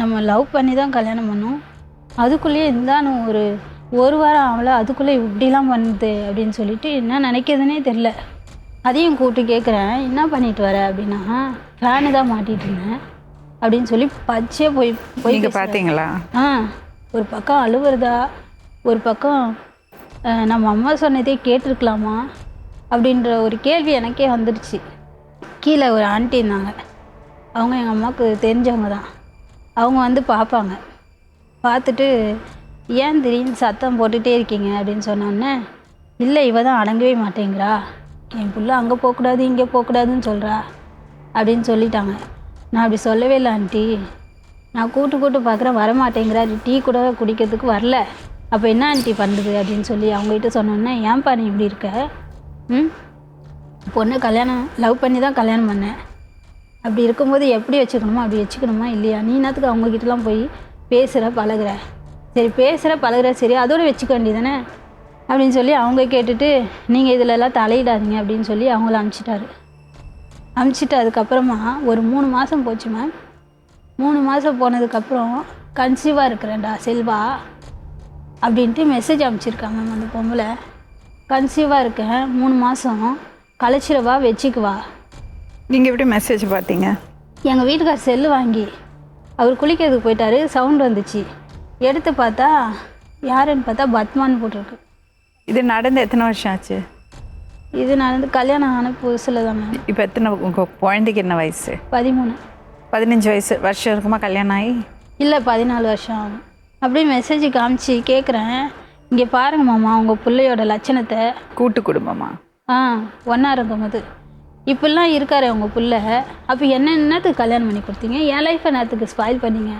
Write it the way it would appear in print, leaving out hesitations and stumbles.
நம்ம லவ் பண்ணி தான் கல்யாணம் பண்ணோம். அதுக்குள்ளேயே இருந்தானு ஒரு வாரம் ஆகல, அதுக்குள்ளே இப்படிலாம் பண்ணுது அப்படின்னு சொல்லிட்டு என்ன நினைக்கிறதுனே தெரில. அதையும் கூப்பிட்டு கேட்குறேன், என்ன பண்ணிட்டு வர அப்படின்னா, ஃபேனு தான் மாட்டிகிட்டு இருந்தேன் அப்படின்னு சொல்லி பச்சையாக போய் நீங்கள் பார்த்தீங்களா? ஒரு பக்கம் அழுவுறதா, ஒரு பக்கம் நம்ம அம்மா சொன்னதே கேட்டிருக்கலாமா அப்படின்ற ஒரு கேள்வி எனக்கே வந்துடுச்சு. கீழே ஒரு ஆண்டி இருந்தாங்க, அவங்க எங்கள் அம்மாவுக்கு தெரிஞ்சவங்க தான். அவங்க வந்து பார்ப்பாங்க. பார்த்துட்டு ஏன் திடீர்னு சத்தம் போட்டுகிட்டே இருக்கீங்க அப்படின்னு சொன்னோடனே, இல்லை இவ தான் அடங்கவே மாட்டேங்கிறா, என் பிள்ளை அங்கே போகக்கூடாது இங்கே போகக்கூடாதுன்னு சொல்கிறா அப்படின்னு சொல்லிட்டாங்க. நான் அப்படி சொல்லவே இல்லை ஆண்டி, நான் கூட்டு பார்க்குறேன் வரமாட்டேங்கிறா, டீ கூட குடிக்கிறதுக்கு வரல, அப்போ என்ன ஆண்டி பண்ணுறது அப்படின்னு சொல்லி அவங்ககிட்ட சொன்னோன்னே, ஏன்பா நீ இப்படி இருக்க, பொண்ணு கல்யாணம் லவ் பண்ணி தான் கல்யாணம் பண்ணேன், அப்படி இருக்கும்போது எப்படி வச்சுக்கணுமோ அப்படி வச்சுக்கணுமா இல்லையா, நீ என்னத்துக்கு அவங்கக்கிட்டலாம் போய் பேசுகிற பழகுற, சரி பேசுகிற பழகுற சரி அதோடு வச்சுக்க வேண்டியதானே அப்படின்னு சொல்லி அவங்க கேட்டுட்டு, நீங்கள் இதிலெல்லாம் தலையிடாதீங்க அப்படின்னு சொல்லி அவங்கள அனுப்பிச்சிட்டு அதுக்கப்புறமா ஒரு 3 மாதம் போச்சு மேம். 3 மாதம் போனதுக்கப்புறம் கன்சீவாக இருக்கிறேன்டா செல்வா அப்படின்ட்டு மெசேஜ் அனுப்பிச்சிருக்காங்க மேம். அந்த பொம்பளை கன்சீவாக இருக்கேன், 3 மாதம் கழிச்சிடவா வச்சுக்குவா. நீங்கள் எப்படி மெசேஜ் பார்த்தீங்க? எங்கள் வீட்டுக்கார் செல்லு வாங்கி அவர் குளிக்கிறதுக்கு போயிட்டாரு, சவுண்ட் வந்துச்சு, எடுத்து பார்த்தா யாருன்னு பார்த்தா பத்மான்னு போட்டிருக்கு. இது நடந்து எத்தனை வருஷம் ஆச்சு? இது நடந்து கல்யாணம் ஆன புதுசில் தான் மேம். இப்போ எத்தனை, உங்கள் குழந்தைக்கு என்ன வயசு? 13. 15 வயசு வருஷம் இருக்குமா கல்யாணம் ஆகி? இல்லை 14 வருஷம் ஆகும். அப்படியே மெசேஜ் காமிச்சு கேட்குறேன், இங்கே பாருங்க மாமா உங்கள் பிள்ளையோட லட்சணத்தை. கூட்டு குடும்பமா? ஒன்றா இருக்கும்போது இப்படிலாம் இருக்காரு உங்கள் பிள்ளை, அப்போ என்னத்துக்கு கல்யாணம் பண்ணி கொடுத்தீங்க, என் லைஃப்பை நேரத்துக்கு ஸ்பாயில் பண்ணீங்க.